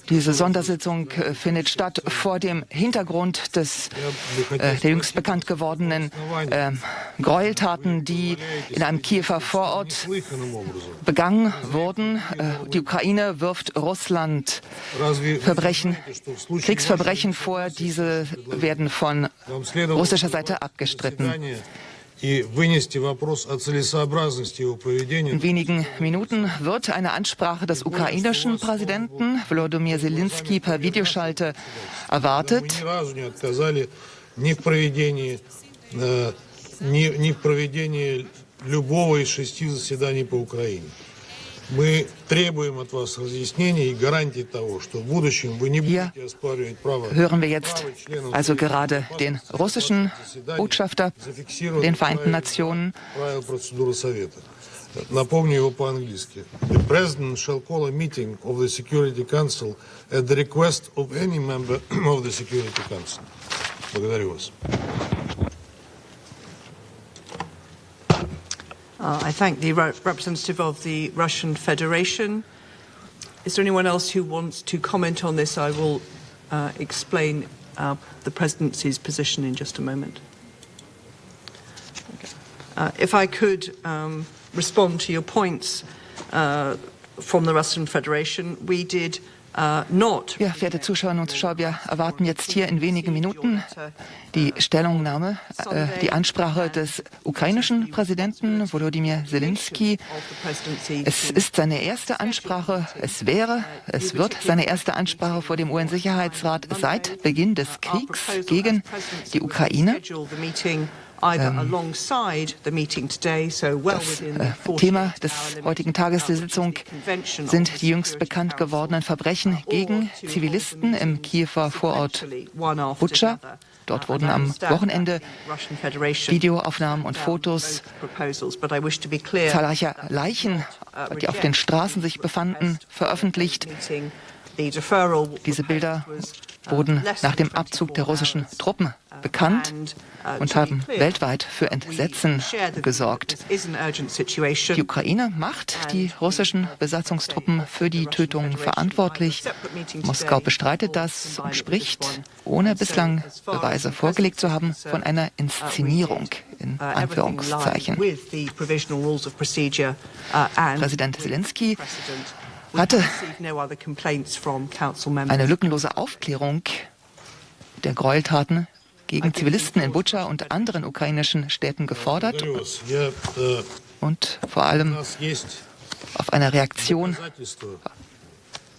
Diese Sondersitzung findet statt vor dem Hintergrund der jüngst bekannt gewordenen Gräueltaten, die in einem Kiewer Vorort begangen wurden. Die Ukraine wirft Russland Kriegsverbrechen vor. Diese werden von russischer Seite abgestritten. In wenigen Minuten wird eine Ansprache des ukrainischen Präsidenten Wolodymyr Selenskyj per Videoschalte erwartet. Hier hören wir jetzt also gerade den russischen Botschafter den Vereinten Nationen. Напомню его по-английски. The President shall call a meeting of the Security Council at the request of any member of the Security Council. Благодарю вас. I thank the representative of the Russian Federation. Is there anyone else who wants to comment on this? I will explain the Presidency's position in just a moment. Okay. If I could respond to your points from the Russian Federation, we did not. Ja, verehrte Zuschauerinnen und Zuschauer, wir erwarten jetzt hier in wenigen Minuten die Stellungnahme, die Ansprache des ukrainischen Präsidenten Wolodymyr Selenskyj. Es ist seine erste Ansprache, es wird seine erste Ansprache vor dem UN-Sicherheitsrat seit Beginn des Kriegs gegen die Ukraine. Das Thema des heutigen Tages der Sitzung sind die jüngst bekannt gewordenen Verbrechen gegen Zivilisten im Kiewer Vorort Butscha. Dort wurden am Wochenende Videoaufnahmen und Fotos zahlreicher Leichen, die auf den Straßen sich befanden, veröffentlicht. Diese Bilder wurden nach dem Abzug der russischen Truppen bekannt und haben weltweit für Entsetzen gesorgt. Die Ukraine macht die russischen Besatzungstruppen für die Tötungen verantwortlich. Moskau bestreitet das und spricht, ohne bislang Beweise vorgelegt zu haben, von einer Inszenierung in Anführungszeichen. Präsident Selenskyj hatte eine lückenlose Aufklärung der Gräueltaten gegen Zivilisten in Butscha und anderen ukrainischen Städten gefordert und vor allem auf eine Reaktion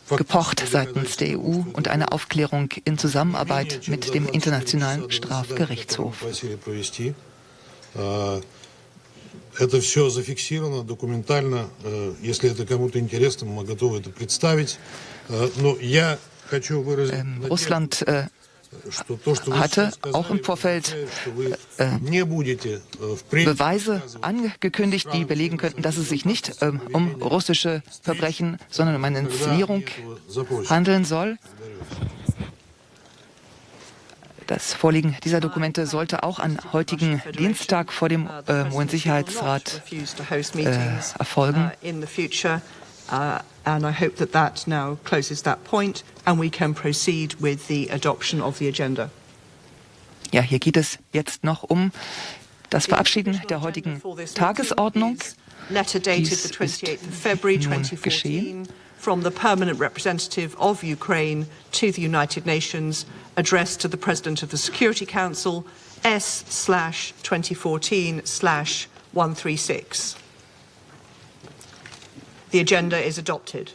gepocht seitens der EU und eine Aufklärung in Zusammenarbeit mit dem Internationalen Strafgerichtshof. Это все зафиксировано документально. Если это кому-то интересно, мы готовы это представить. Но я хочу выразить Russland hatte auch im Vorfeld Beweise angekündigt, die belegen könnten, dass es sich nicht um russische Verbrechen, sondern um eine Inszenierung handeln soll. Das Vorliegen dieser Dokumente sollte auch am heutigen Dienstag vor dem UN-Sicherheitsrat erfolgen. And I hope that now closes that point and we can proceed with the adoption of the agenda. Ja, hier geht es jetzt noch um das Verabschieden der heutigen Tagesordnung. Dies ist nun geschehen. From the Permanent Representative of Ukraine to the United Nations, addressed to the President of the Security Council, S/2014/136. The agenda is adopted.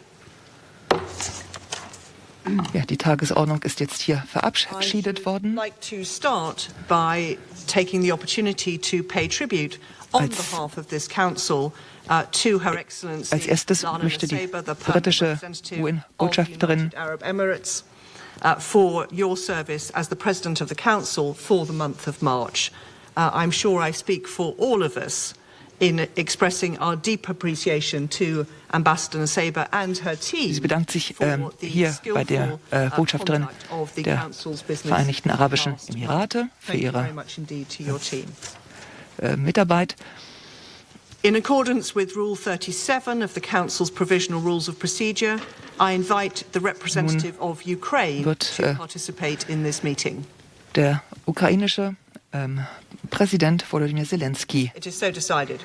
Ja, die Tagesordnung ist jetzt hier verabschiedet worden. I'd like to start by taking the opportunity to pay tribute on behalf of this council to Her Excellency Als erstes möchte die britische UN-Botschafterin for your service as the President of the Council for the month of March. I'm sure I speak for all of us in expressing our deep appreciation to Ambassador Saber and her team. Sie bedankt sich hier bei der Botschafterin der Vereinigten Arabischen Emirate für ihre Mitarbeit. In accordance with Rule 37 of the Council's Provisional Rules of Procedure, I invite the representative of Ukraine to participate in this meeting. Der ukrainische Präsident Wolodymyr Selenskyj It is so decided.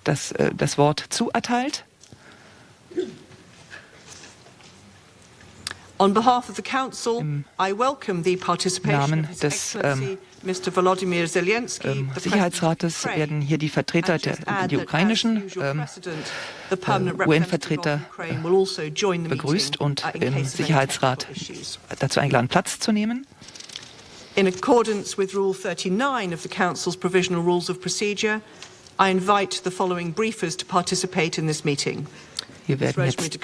das Wort zuerteilt. On behalf of the Council, I welcome the participation of His Excellency Mr. Wolodymyr Selenskyj, the Sicherheitsrates werden hier die Vertreter die ukrainischen UN-Vertreter begrüßt und im Sicherheitsrat dazu eingeladen, Platz zu nehmen. In accordance with Rule 39 of the Council's Provisional Rules of Procedure, I invite the following briefers to participate in this meeting. Hier werden jetzt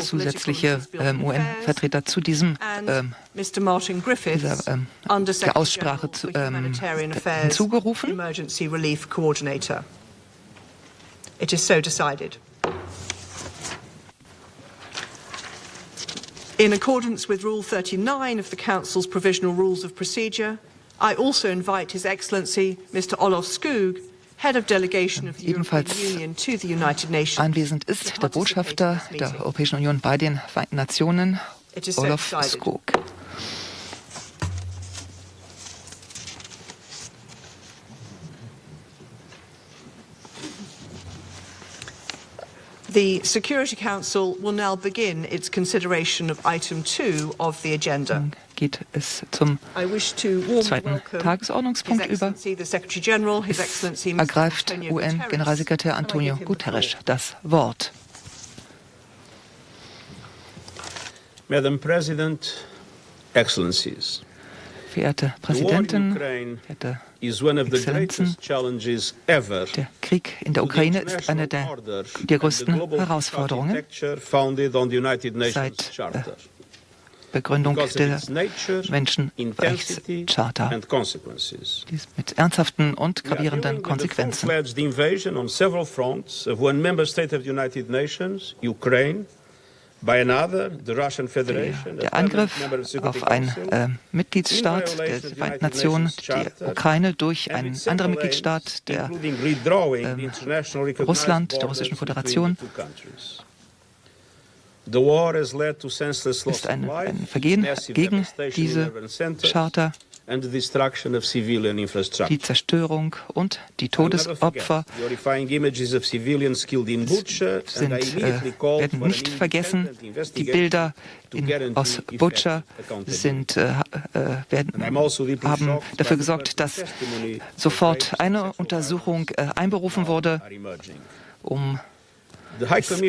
zusätzliche UN-Vertreter zu diesem der Aussprache hinzugerufen. Emergency Relief Coordinator. It is so decided. In accordance with Rule 39 of the Council's Provisional Rules of Procedure, I also invite His Excellency Mr. Olof Skog, Head of Delegation of the European Union to the United Nations. Anwesend ist der Botschafter der Europäischen Union bei den Vereinten Nationen, Olof Skog. The Security Council will now begin its consideration of item 2 of the agenda. Dann geht es zum zweiten Tagesordnungspunkt über. Es ergreift UN-Generalsekretär Antonio Guterres das Wort. Madam President, Excellencies. Verehrte Präsidentin, verehrte Exzellenzen, der Krieg in der Ukraine ist eine der größten Herausforderungen seit Begründung der Menschenrechtscharta. Dies mit ernsthaften und gravierenden Konsequenzen. Der Angriff auf einen Mitgliedsstaat der Vereinten Nationen, die Ukraine, durch einen anderen Mitgliedstaat, der Russland, der Russischen Föderation, ist ein Vergehen gegen diese Charta. Die Zerstörung und die Todesopfer werden nicht vergessen. Die Bilder aus Butscha haben dafür gesorgt, dass sofort eine Untersuchung einberufen wurde,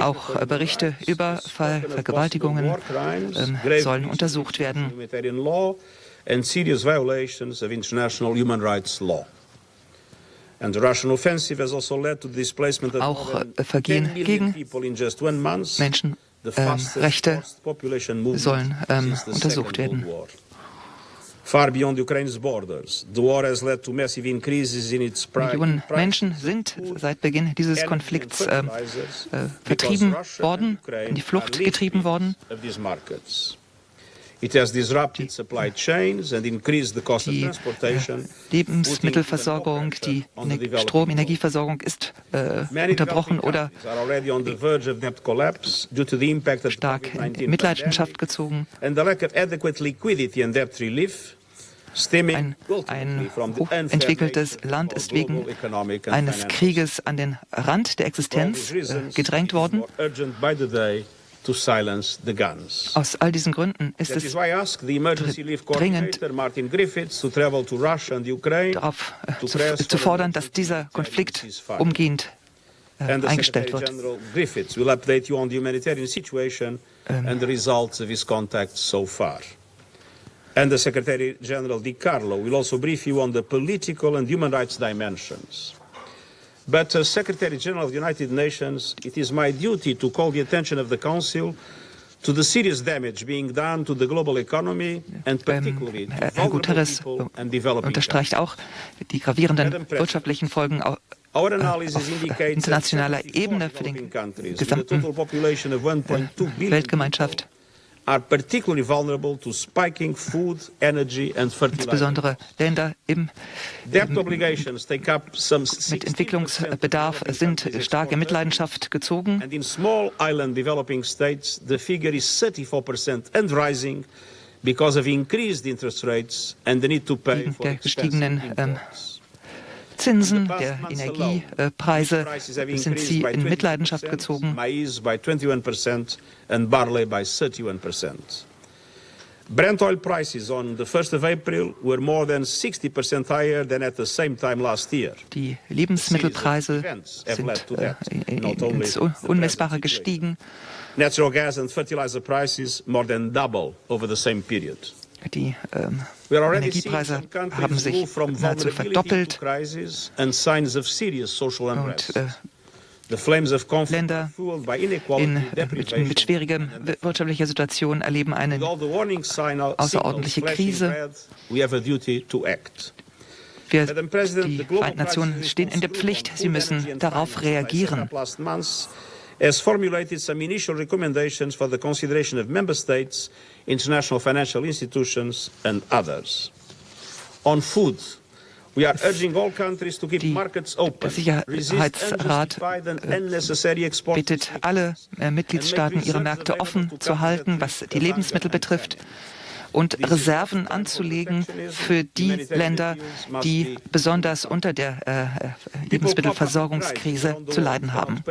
auch Berichte über Vergewaltigungen sollen untersucht werden. And serious violations of international human rights law. And the Russian offensive has also led to the displacement of more than 10 million people in just 1 month. Menschenrechte sollen untersucht werden. Far beyond Ukraine's borders, the war has led to massive increases in its Millionen Menschen sind seit Beginn dieses Konflikts vertrieben worden, in die Flucht getrieben worden. It has disrupted supply chains and increased the cost of transportation. Die Lebensmittelversorgung, die Strom-Energieversorgung ist unterbrochen oder stark in Mitleidenschaft gezogen. Ein hochentwickeltes Land ist wegen eines Krieges an den Rand der Existenz gedrängt worden. Aus all diesen Gründen ist es dringend, darauf zu fordern, dass dieser Konflikt umgehend eingestellt wird. And the Secretary General Di Carlo will also brief you on the political and human rights dimensions. But as Secretary General of the United Nations, it is my duty to call the attention of the Council to the serious damage being done to the global economy and particularly to vulnerable and developing unterstreicht auch die gravierenden wirtschaftlichen Folgen auf internationaler Ebene für die gesamte Weltgemeinschaft. are particularly vulnerable to spiking food, energy and fertilizer. Insbesondere Länder Debt obligations take up some mit Entwicklungsbedarf sind stark in Mitleidenschaft gezogen. And in small island developing states, the figure is 34% and rising because of increased interest rates and the need to pay Wegen for der expensive gestiegenen imports. Zinsen, der Energiepreise sind sie in Mitleidenschaft gezogen. Maize by 21% and barley by 31%. Brent oil prices on the 1st of April were more than 60% higher than at the same time last year. Die Lebensmittelpreise sind ins Unmessbare gestiegen. Natural gas and fertilizer prices more than double over the same period. Die Energiepreise haben sich nahezu verdoppelt. Und Länder mit schwieriger wirtschaftlicher Situation erleben eine außerordentliche Krise. Die Vereinten Nationen stehen in der Pflicht, sie müssen darauf reagieren. Has formulated some initial recommendations for the consideration of member states, international financial institutions and others. On food, we are urging all countries to keep markets open. Der Sicherheitsrat bittet alle Mitgliedstaaten, ihre Märkte offen zu halten, was die Lebensmittel betrifft, und Reserven anzulegen für die Länder, die besonders unter der Lebensmittelversorgungskrise zu leiden haben.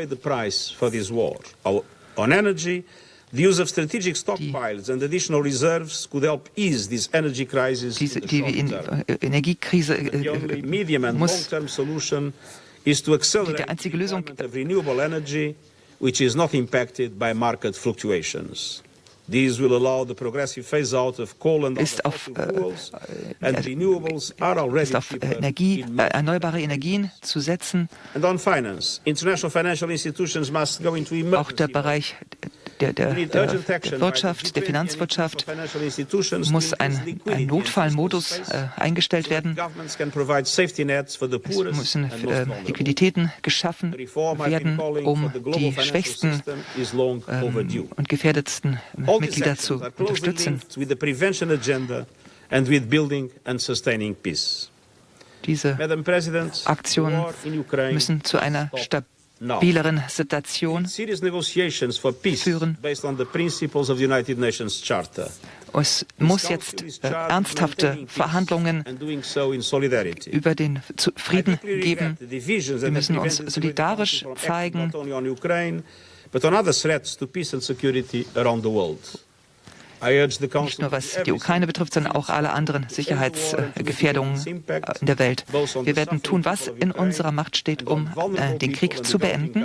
The use of strategic stockpiles and additional reserves could help ease this energy crisis. Die Energiekrise muss die einzige Lösung of renewable energy, which is not impacted by market fluctuations. These will allow the progressive phase out of coal and other fuels, and renewables are already erneuerbare Energien zu setzen. And on finance, international financial institutions must go into emergency. Auch der Bereich der Wirtschaft, der Finanzwirtschaft muss ein Notfallmodus eingestellt werden. Es müssen Liquiditäten geschaffen werden, um die schwächsten und gefährdetsten Mitglieder zu unterstützen. Diese Aktionen müssen zu einer stabileren Situation führen. Es muss jetzt ernsthafte Verhandlungen über den Frieden geben. Wir müssen uns solidarisch zeigen. Nicht nur was die Ukraine betrifft, sondern auch alle anderen Sicherheitsgefährdungen in der Welt. Wir werden tun, was in unserer Macht steht, um den Krieg zu beenden,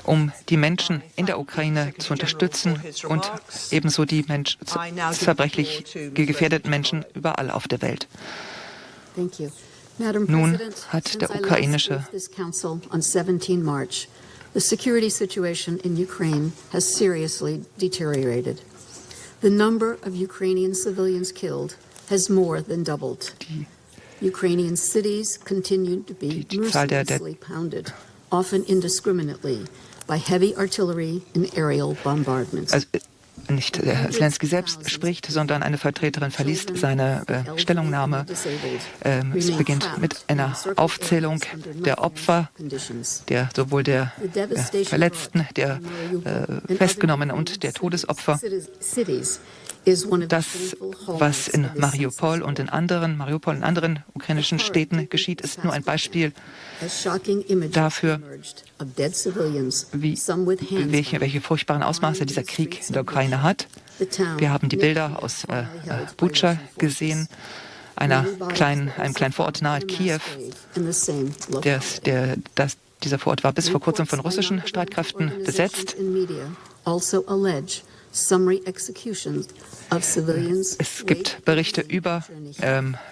um die Menschen in der Ukraine zu unterstützen und ebenso die zerbrechlich gefährdeten Menschen überall auf der Welt. Nun hat der ukrainische The security situation in Ukraine has seriously deteriorated. The number of Ukrainian civilians killed has more than doubled. Ukrainian cities continue to be mercilessly pounded, often indiscriminately, by heavy artillery and aerial bombardments. Nicht Selenskyj selbst spricht, sondern eine Vertreterin verliest seine Stellungnahme. Es beginnt mit einer Aufzählung der Opfer, sowohl der Verletzten, der Festgenommenen und der Todesopfer. Das, was in Mariupol und in anderen ukrainischen Städten geschieht, ist nur ein Beispiel dafür, welche furchtbaren Ausmaße dieser Krieg in der Ukraine hat. Wir haben die Bilder aus Butscha gesehen, einem kleinen Vorort nahe Kiew. Dieser Vorort war bis vor kurzem von russischen Streitkräften besetzt. Es gibt Berichte über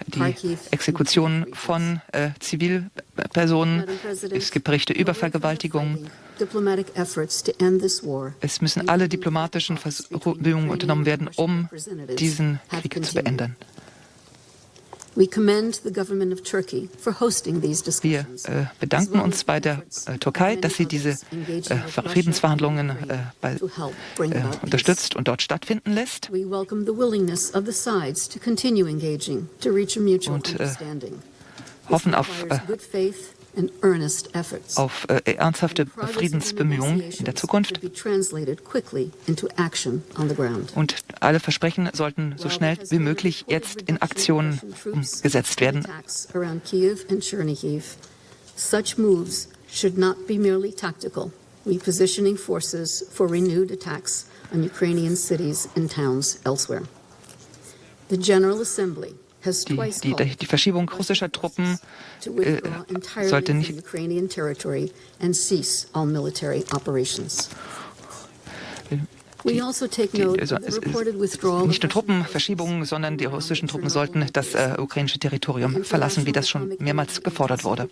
die Exekutionen von Zivilpersonen. Es gibt Berichte über Vergewaltigungen. Es müssen alle diplomatischen Bemühungen unternommen werden, um diesen Krieg zu beenden. We commend the government of Turkey for hosting these Wir discussions. bedanken uns bei der Türkei, dass sie diese Friedensverhandlungen unterstützt und dort stattfinden lässt. We welcome the willingness of the sides to continue engaging to reach a mutual understanding. Hoffen auf Good faith and earnest efforts. Ernsthafte Friedensbemühungen in der Zukunft. Be translated quickly into action on the ground. Und alle Versprechen sollten so schnell wie möglich jetzt in Aktionen umgesetzt werden. Around Kyiv and Chernihiv. Such moves should not be merely tactical, repositioning forces for renewed attacks on Ukrainian cities and towns elsewhere. The General Assembly has twice called Die Verschiebung russischer Truppen to withdraw entirely sollte from nicht Ukrainian territory and cease all military operations. We also take note of the reported withdrawal nicht nur of Truppenverschiebungen, sondern die russischen Truppen sollten das ukrainische Territorium verlassen, wie das schon mehrmals gefordert wurde.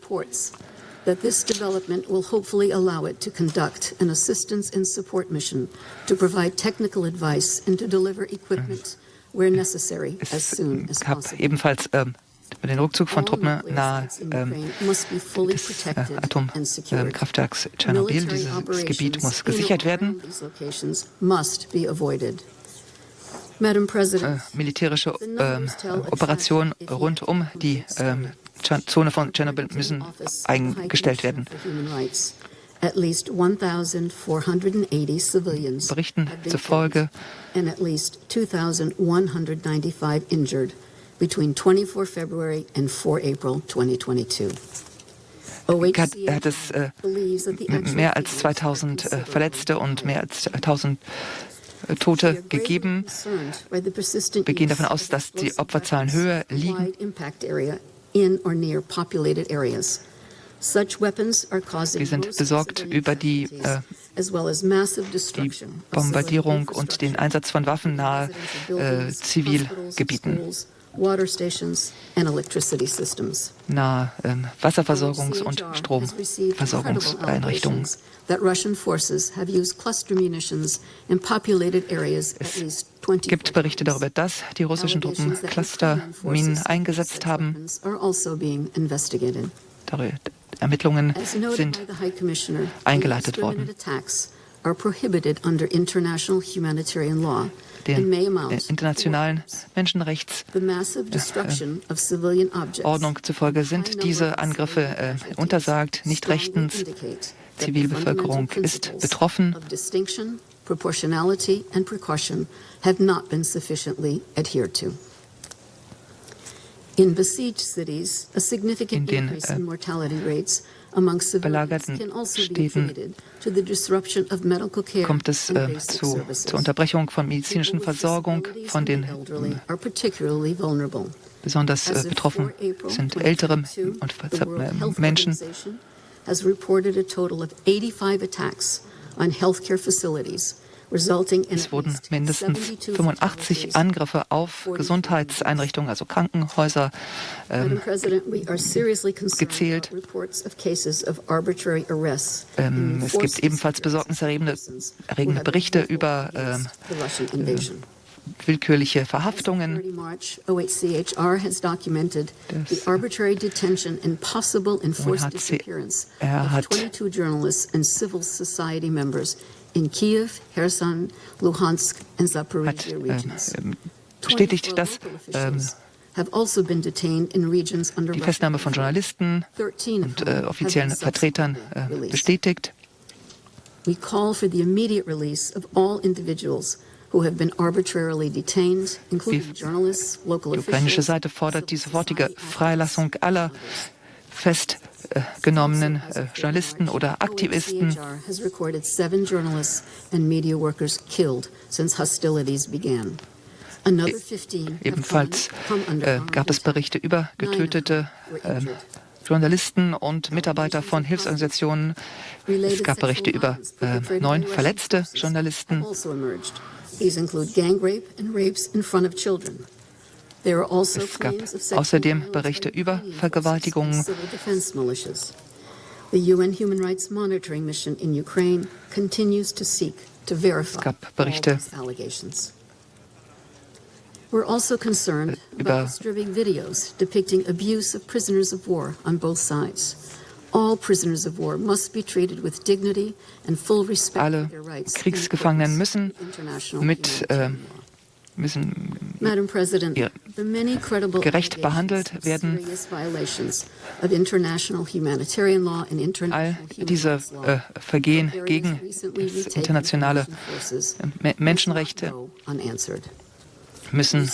That this development will hopefully allow it to conduct an assistance and support mission to provide technical advice and to deliver equipment where necessary as soon as Es gab possible. ebenfalls den Rückzug von Truppen nahe des Atomkraftwerks Tschernobyl. Dieses Gebiet muss gesichert werden. Militärische Operationen rund um die Zone von Tschernobyl müssen eingestellt werden. At least 1,480 civilians Berichten have been zufolge killed and at least 2,195 injured between 24 February and 4 April 2022. hat es mehr als 2000 Verletzte und mehr als 1000 Tote gegeben. Wir gehen davon aus, dass die Opferzahlen höher liegen. Wir sind besorgt über die Bombardierung und den Einsatz von Waffen nahe Zivilgebieten, nahe Wasserversorgungs- und Stromversorgungseinrichtungen. Es gibt Berichte darüber, dass die russischen Truppen Clusterminen eingesetzt haben. Ermittlungen sind eingeleitet worden. Den internationalen Menschenrechtsordnung zufolge sind diese Angriffe untersagt, nicht rechtens. Zivilbevölkerung ist betroffen. Proportionality and precaution have not been sufficiently adhered to. In besieged cities, a significant increase in mortality rates among civilians can also be attributed to the disruption of medical care kommt es zur Unterbrechung von medizinischen Versorgung von den besonders betroffen sind ältere und Menschen. Has reported a total of 85 attacks on healthcare facilities. Es wurden mindestens 85 Angriffe auf Gesundheitseinrichtungen, also Krankenhäuser, gezählt. Es gibt ebenfalls besorgniserregende Berichte über willkürliche Verhaftungen. UNHCR hat in Kiev, Kherson, Luhansk and Zaporizhia regions. Bestätigt, dass die Festnahme von Journalisten und offiziellen Vertretern bestätigt. We call for the immediate release of all individuals who have been arbitrarily detained, including journalists, local officials. Die ukrainische Seite fordert die sofortige Freilassung aller festgenommenen Journalisten oder Aktivisten. Ebenfalls gab es Berichte über getötete Journalisten und Mitarbeiter von Hilfsorganisationen. Es gab Berichte über 9 verletzte Journalisten. Es gab außerdem Berichte über Vergewaltigungen. Es gab Berichte We're also concerned about disturbing videos depicting abuse of prisoners of war on both sides. All prisoners of war must be treated with dignity and full respect Alle for their rights. Kriegsgefangenen müssen Madam President, the many credible gerecht behandelt werden. serious violations of international humanitarian law and All international diese Vergehen gegen das internationale Menschenrechte müssen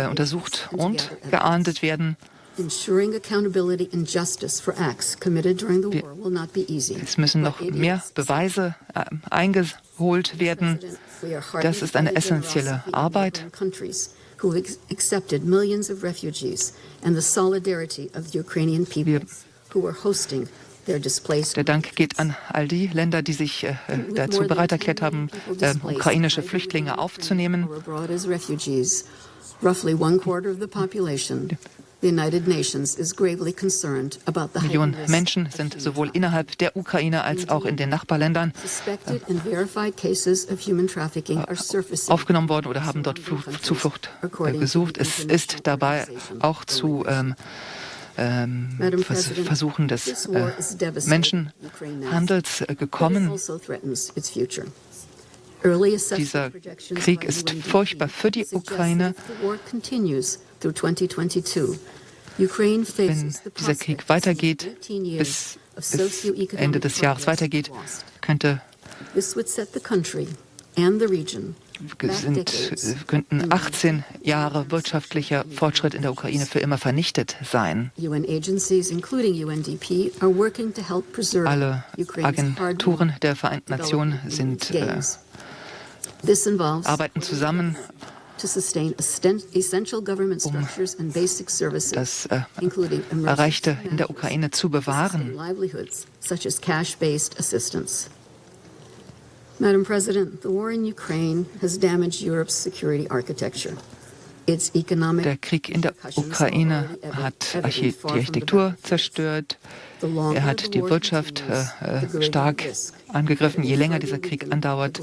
untersucht und geahndet werden. Ensuring accountability and justice for acts committed during the war will not be easy. Es müssen noch mehr Beweise eingeholt werden. Das ist eine essentielle Arbeit. Who accepted millions of refugees and the solidarity of the Ukrainian people who were hosting their displaced. Der Dank geht an all die Länder, die sich dazu bereit erklärt haben, ukrainische Flüchtlinge aufzunehmen. Roughly one quarter of the population. The United Nations is gravely concerned about the Millionen Menschen sind sowohl innerhalb der Ukraine als auch in den Nachbarländern aufgenommen worden oder haben dort Zuflucht gesucht. Es ist dabei auch zu Versuchen des Menschenhandels gekommen. Dieser Krieg ist furchtbar für die Ukraine. Wenn dieser Krieg weitergeht, bis Ende des Jahres weitergeht, könnten 18 Jahre wirtschaftlicher Fortschritt in der Ukraine für immer vernichtet sein. Alle Agenturen der Vereinten Nationen arbeiten zusammen, das Erreichte in der Ukraine zu bewahren. Madam President, the war in Ukraine has damaged Europe's security architecture. Der Krieg in der Ukraine hat die Architektur zerstört. Er hat die Wirtschaft stark angegriffen. Je länger dieser Krieg andauert,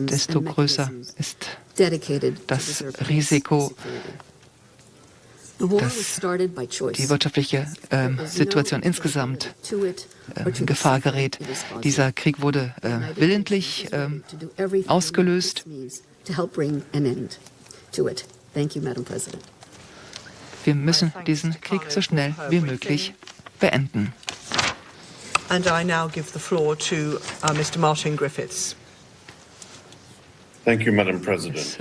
desto größer ist das Risiko, dass die wirtschaftliche Situation insgesamt in Gefahr gerät. Dieser Krieg wurde willentlich ausgelöst. Wir müssen diesen Krieg so schnell wie möglich beenden. And I now give the floor to Mr. Martin Griffiths. Thank you, Madam President.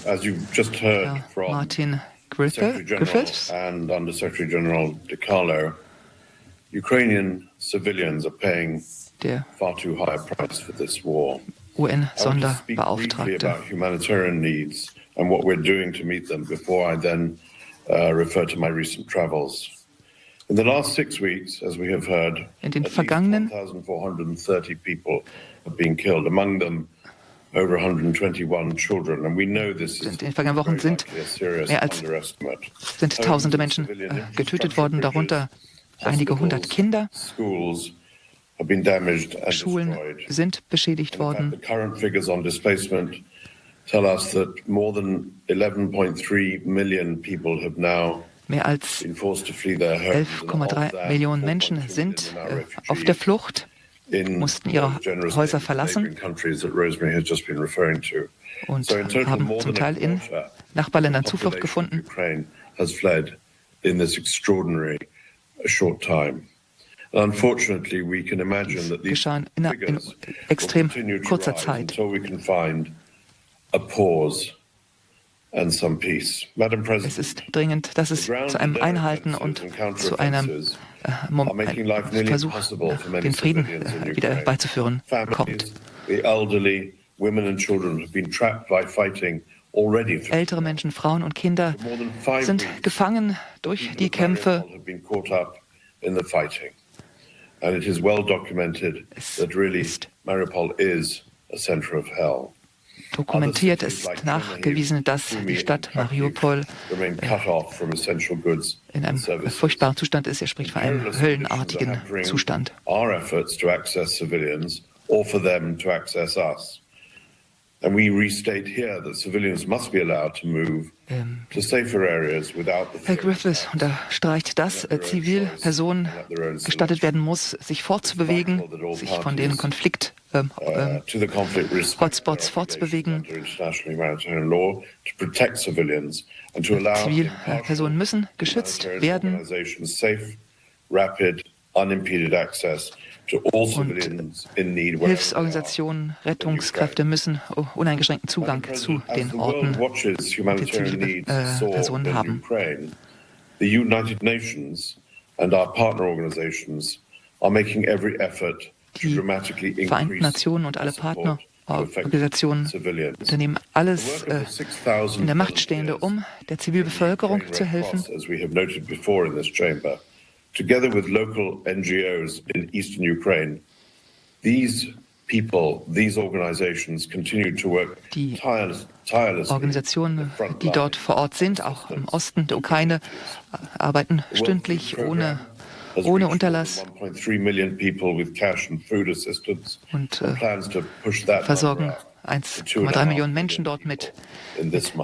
As you've just heard from Martin Secretary General Griffiths and Under Secretary General DiCarlo, Ukrainian civilians are paying far too high a price for this war. UN-Sonderbeauftragte. About humanitarian needs and what we're doing to meet them before I then refer to my recent travels. In the last 6 weeks, as we have heard, in den at vergangenen least 1,430 people have been killed, among them over 121 children, and we know this is in den vergangenen Wochen sind tausende Menschen getötet worden, darunter einige hundert Kinder. Schulen sind beschädigt worden. The current figures on displacement tell us that more than 11.3 million people have now Mehr als 11,3 Millionen Menschen sind auf der Flucht, mussten ihre Häuser verlassen und haben zum Teil in Nachbarländern Zuflucht gefunden. Das geschah in extrem kurzer Zeit. Es ist dringend, dass es zu einem Einhalten und zu einem Versuch, den Frieden wieder beizuführen, kommt. Ältere Menschen, Frauen und Kinder sind gefangen durch die Kämpfe. Es ist dokumentiert, es ist nachgewiesen, dass die Stadt Mariupol in einem furchtbaren Zustand ist. Er spricht von einem höllenartigen Zustand. And we restate here that civilians must be allowed to move to safer areas without the Herr Griffiths unterstreicht, dass Zivilpersonen gestattet werden muss, sich fortzubewegen, sich von den Hotspots fortzubewegen. Zivilpersonen müssen geschützt werden. Und Hilfsorganisationen, Rettungskräfte müssen uneingeschränkten Zugang zu den Orten der Zivilpersonen haben. The United Nations and our partner organizations are making every effort to dramatically increase die Vereinten Nationen und alle Partnerorganisationen unternehmen alles in der Macht Stehende, um der Zivilbevölkerung zu helfen. Together with local NGOs in eastern Ukraine, these people, these organizations continue to work tirelessly. Organisationen, die dort vor Ort sind, auch im Osten der Ukraine, arbeiten stündlich ohne Unterlass und versorgen 1,3 Millionen Menschen dort mit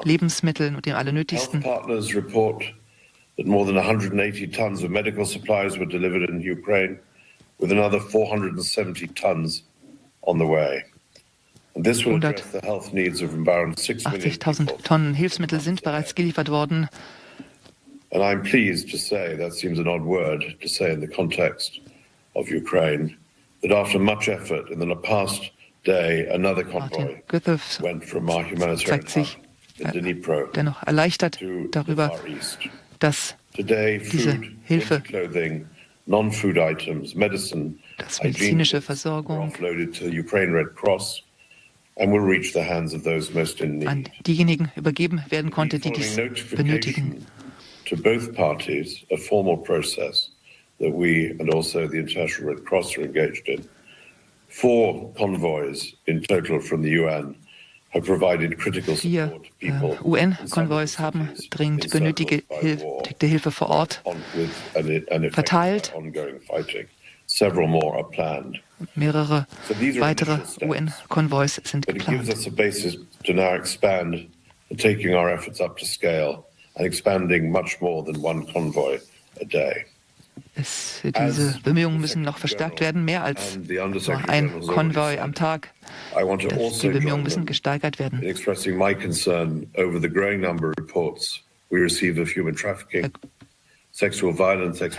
Lebensmitteln und dem Allernötigsten. That more than 180 tons of medical supplies were delivered in Ukraine, with another 470 tons on the way. And this will address the health needs of around 6 million people. 80.000 Tonnen Hilfsmittel sind bereits geliefert worden. And I'm pleased to say, that seems an odd word to say in the context of Ukraine, that after much effort in the past day, another convoy went from our humanitarian hub in Dnipro dennoch erleichtert darüber, dass diese Hilfe, dass medizinische Versorgung an diejenigen übergeben werden konnte, die dies benötigen. To both parties, a formal process that we and also the International Red Cross are engaged in. 4 convoys in total from the UN. 4 UN-Konvois haben dringend benötigte Hilfe vor Ort verteilt. Mehrere weitere UN-Konvois sind geplant. Diese Bemühungen müssen noch verstärkt werden, mehr als nur ein Konvoi am Tag. Die Bemühungen müssen gesteigert werden. Herr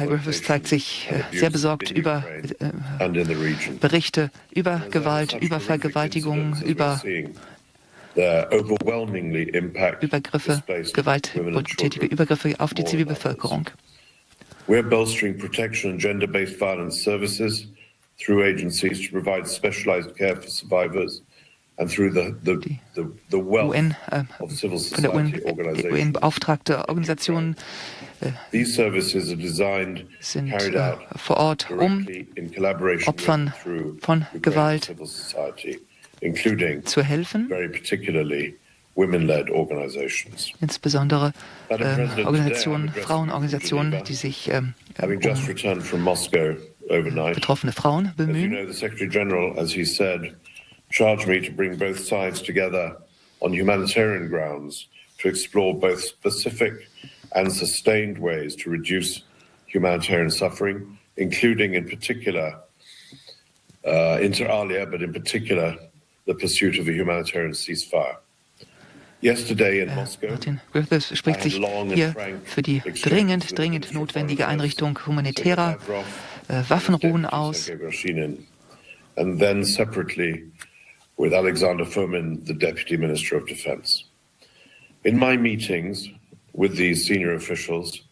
Griffiths zeigt sich sehr besorgt über Berichte über Gewalt, über Vergewaltigungen, über Übergriffe, gewalttätige Übergriffe auf die Zivilbevölkerung. We're bolstering protection and gender-based violence services through agencies to provide specialized care for survivors and through the wealth of civil society organizations. UN-beauftragte Organisationen sind vor Ort, um Opfern von Gewalt zu helfen. Insbesondere Organisationen, Frauenorganisationen, die sich betroffene Frauen bemühen. The Secretary General, as he said, charged me to bring both sides together on humanitarian grounds to explore both specific and sustained ways to reduce humanitarian suffering, including in particular, inter alia, but in particular, the pursuit of a humanitarian ceasefire. Martin Griffiths spricht sich hier für die dringend notwendige Einrichtung humanitärer Waffenruhen aus. And then separately with Alexander Fomin, the Deputy Minister of Defense. In my meetings with these senior officials,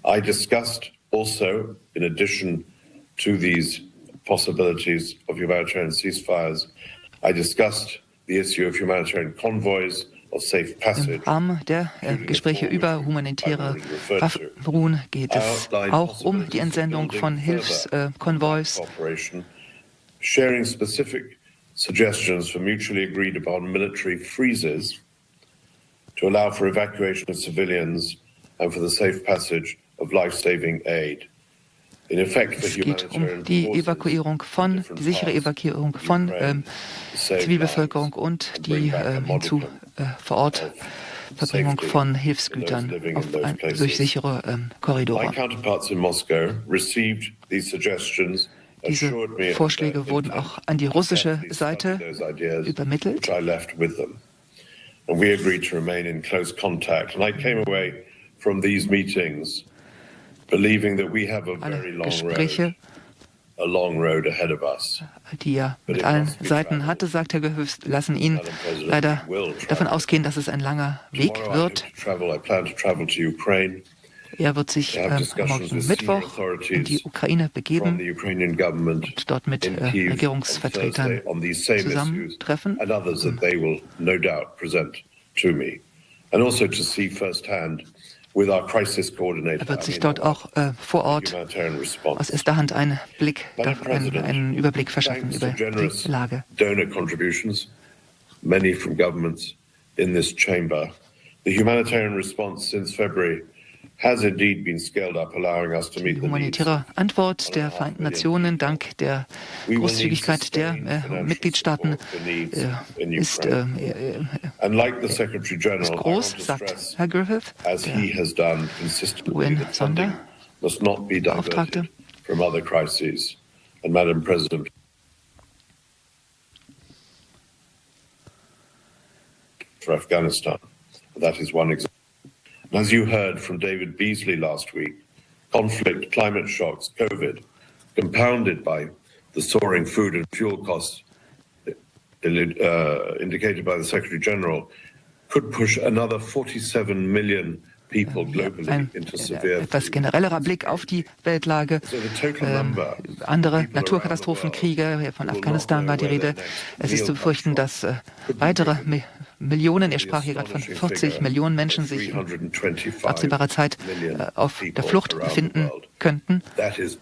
I discussed also, in addition to these possibilities of humanitarian ceasefires, I discussed the issue of humanitarian convoys. Im Rahmen der Gespräche über humanitäre Waffenruhen geht es auch um die Entsendung von Hilfskonvois. Sharing specific suggestions for mutually agreed upon military freezes to allow for evacuation of civilians and for the safe passage of life-saving aid. Es geht um die sichere Evakuierung von Zivilbevölkerung und die vor Ort Verbringung von Hilfsgütern durch sichere Korridore. Diese Vorschläge wurden auch an die russische Seite übermittelt. And we agreed to remain in close contact. And I came away from these meetings believing that we have a very long road ahead of us. Die er mit allen Seiten hatte, sagt Herr Gehöft, lassen ihn leider davon ausgehen, dass es ein langer Weg wird. Er wird sich morgen Mittwoch in die Ukraine begeben und dort mit Regierungsvertretern zusammentreffen. Er wird sich dort auch vor Ort aus erster Hand einen Überblick verschaffen über die Lage. Many from governments in this chamber. The humanitarian response since February has indeed been scaled up, allowing us to meet the needs. Die humanitäre Antwort der Vereinten Nationen dank der Großzügigkeit der Mitgliedstaaten ist groß, sagt Herr Griffith, der UN-Sonderbeauftragte. For Afghanistan. That is one example. As you heard from David Beasley last week, conflict, climate shocks, COVID, compounded by the soaring food and fuel costs indicated by the Secretary General, could push another 47 million people globally into severe etwas generellerer Blick auf die Weltlage. Andere Naturkatastrophen, Kriege, von Afghanistan war die Rede. Es ist zu befürchten, dass weitere Millionen, er sprach hier gerade von 40 Millionen Menschen, sich in absehbarer Zeit auf der Flucht befinden könnten. Das ist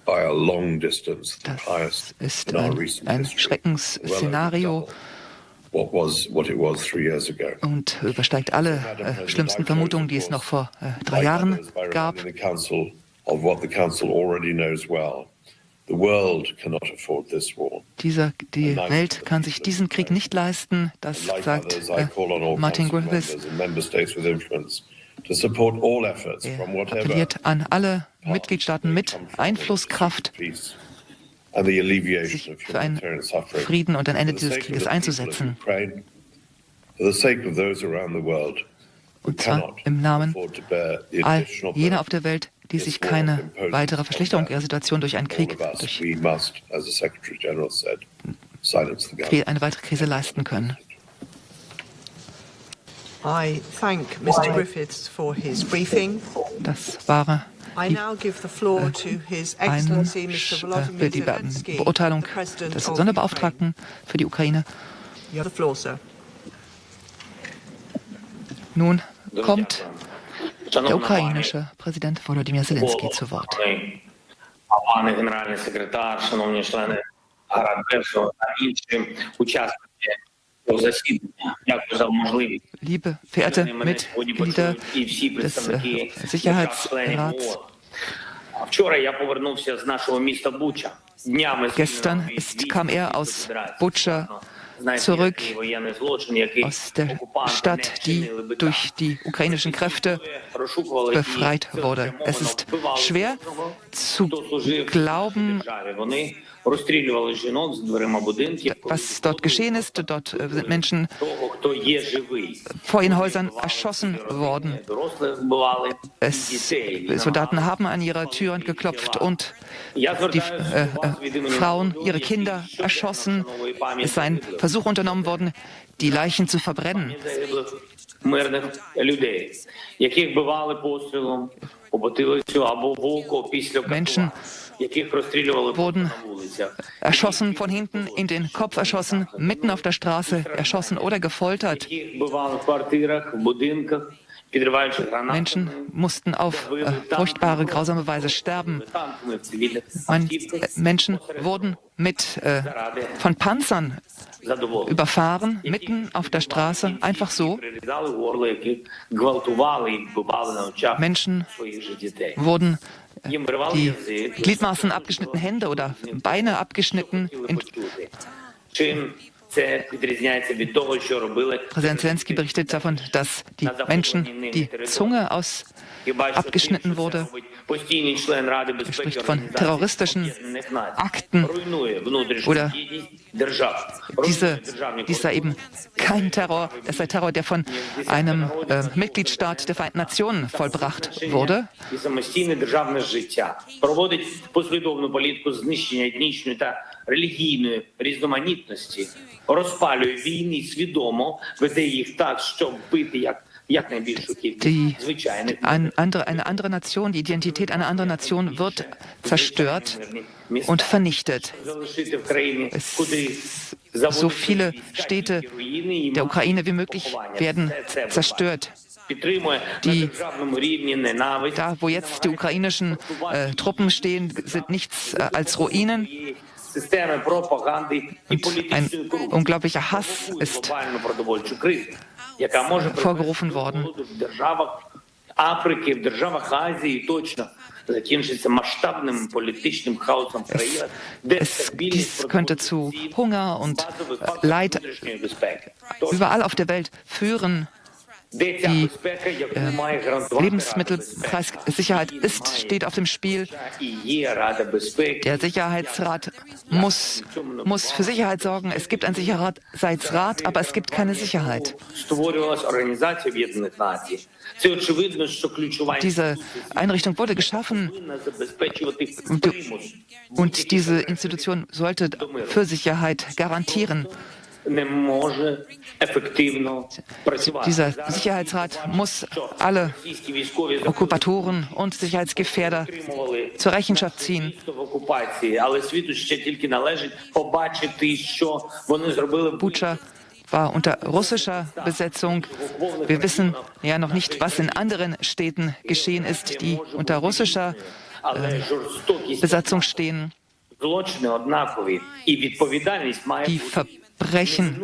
ein Schreckensszenario und übersteigt alle schlimmsten Vermutungen, die es noch vor 3 Jahren gab. Die Welt kann sich diesen Krieg nicht leisten, das sagt Martin Griffiths. Er appelliert an alle Mitgliedstaaten mit Einflusskraft, sich für einen Frieden und ein Ende dieses Krieges einzusetzen. Und zwar im Namen all jener auf der Welt, die sich keine weitere Verschlechterung ihrer Situation durch einen Krieg, durch eine weitere Krise leisten können. I thank Mr. Griffiths for his briefing. Das war die Beurteilung des Sonderbeauftragten für die Ukraine. Nun kommt der ukrainische Präsident Wolodymyr Selenskyj zu Wort. Liebe verehrte Mitglieder des Sicherheitsrats, gestern kam er aus Butscha zurück, aus der Stadt, die durch die ukrainischen Kräfte befreit wurde. Es ist schwer zu glauben, was dort geschehen ist. Dort sind Menschen vor ihren Häusern erschossen worden. Soldaten haben an ihrer Tür geklopft und die Frauen, ihre Kinder erschossen. Es sei ein Versuch unternommen worden, die Leichen zu verbrennen. Menschen wurden erschossen von hinten, in den Kopf erschossen, mitten auf der Straße erschossen oder gefoltert. Menschen mussten auf furchtbare, grausame Weise sterben. Menschen wurden von Panzern überfahren, mitten auf der Straße, einfach so. Menschen wurden die Gliedmaßen abgeschnitten, Hände oder Beine abgeschnitten. Präsident Selenskyj berichtet davon, dass die Menschen die Zunge abgeschnitten wurde. Er spricht von terroristischen Akten oder dies sei eben kein Terror, es sei Terror, der von einem Mitgliedstaat der Vereinten Nationen vollbracht wurde. Релігійної різноманітності, розпалює війни свідомо, веде їх так, щоб бити як найбільшу кількість звичайних. Eine andere Nation, die Identität einer anderen Nation wird zerstört und vernichtet. So viele Städte der Ukraine wie möglich werden zerstört. Da, wo jetzt die ukrainischen Truppen stehen, sind nichts als Ruinen. Und ein unglaublicher Hass ist vorgerufen worden. Dies könnte zu Hunger und Leid überall auf der Welt führen. Die Lebensmittelpreissicherheit steht auf dem Spiel. Der Sicherheitsrat muss für Sicherheit sorgen. Es gibt einen Sicherheitsrat, aber es gibt keine Sicherheit. Diese Einrichtung wurde geschaffen und diese Institution sollte für Sicherheit garantieren. Dieser Sicherheitsrat muss alle Okkupatoren und Sicherheitsgefährder zur Rechenschaft ziehen. Butscha war unter russischer Besetzung. Wir wissen ja noch nicht, was in anderen Städten geschehen ist, die unter russischer Besatzung stehen. Die Verbrechen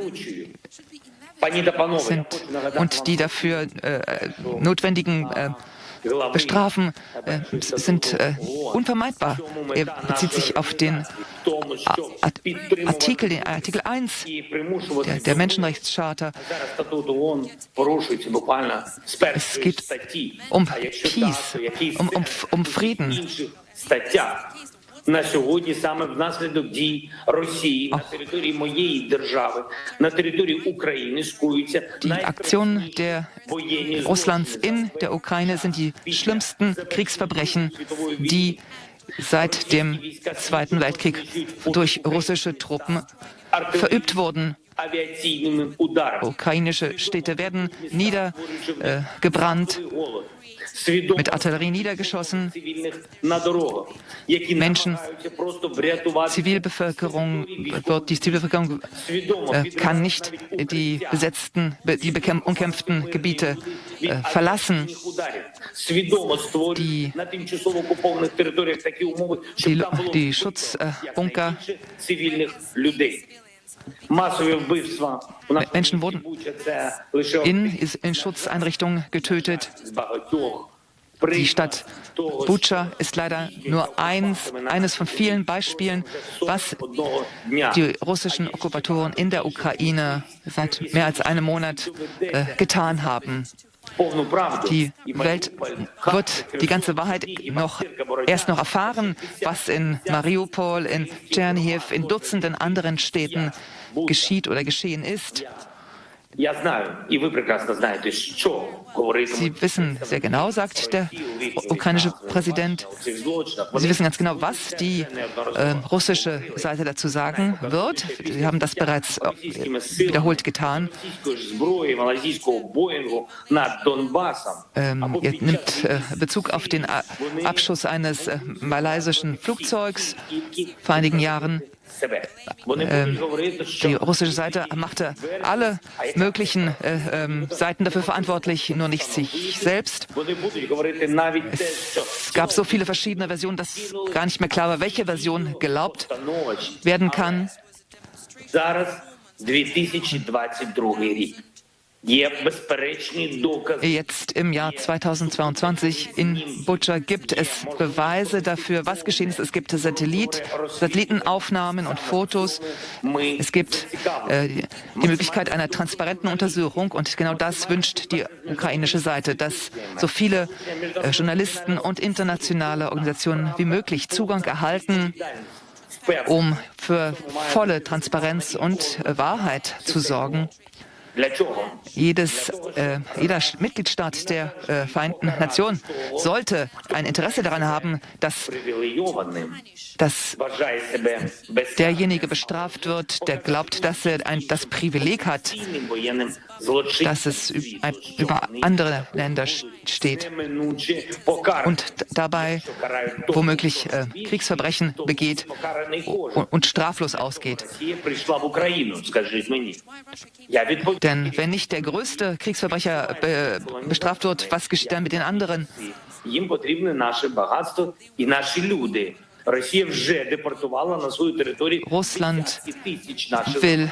sind und die dafür notwendigen Bestrafen sind unvermeidbar. Er bezieht sich auf den Artikel 1 der Menschenrechtscharta. Es geht um Peace, um Frieden. На сьогодні саме внаслідок дій Росії на території моєї держави, на території України скоюються Die Aktionen Russlands in der Ukraine sind die schlimmsten Kriegsverbrechen, die seit dem Zweiten Weltkrieg durch russische Truppen verübt wurden. Ukrainische Städte werden niedergebrannt, mit Artillerie niedergeschossen. Menschen, die Zivilbevölkerung kann nicht die umkämpften Gebiete verlassen. Die Schutzbunker. Menschen wurden in Schutzeinrichtungen getötet. Die Stadt Butscha ist leider nur eines von vielen Beispielen, was die russischen Okkupatoren in der Ukraine seit mehr als einem Monat getan haben. Die Welt wird die ganze Wahrheit erst noch erfahren, was in Mariupol, in Tschernihiv, in Dutzenden anderen Städten geschieht oder geschehen ist. Sie wissen sehr genau, sagt der ukrainische Präsident, Sie wissen ganz genau, was die russische Seite dazu sagen wird. Sie haben das bereits wiederholt getan. Er nimmt Bezug auf den Abschuss eines malaysischen Flugzeugs vor einigen Jahren. Die russische Seite machte alle möglichen Seiten dafür verantwortlich, nur nicht sich selbst. Es gab so viele verschiedene Versionen, dass gar nicht mehr klar war, welche Version geglaubt werden kann. Jetzt im Jahr 2022 in Butscha gibt es Beweise dafür, was geschehen ist. Es gibt Satellitenaufnahmen und Fotos. Es gibt die Möglichkeit einer transparenten Untersuchung. Und genau das wünscht die ukrainische Seite, dass so viele Journalisten und internationale Organisationen wie möglich Zugang erhalten, um für volle Transparenz und Wahrheit zu sorgen. Jeder Mitgliedstaat der Vereinten Nationen sollte ein Interesse daran haben, dass derjenige bestraft wird, der glaubt, dass er das Privileg hat, dass es über andere Länder steht und dabei womöglich Kriegsverbrechen begeht und straflos ausgeht. Denn wenn nicht der größte Kriegsverbrecher bestraft wird, was geschieht dann mit den anderen? Russland will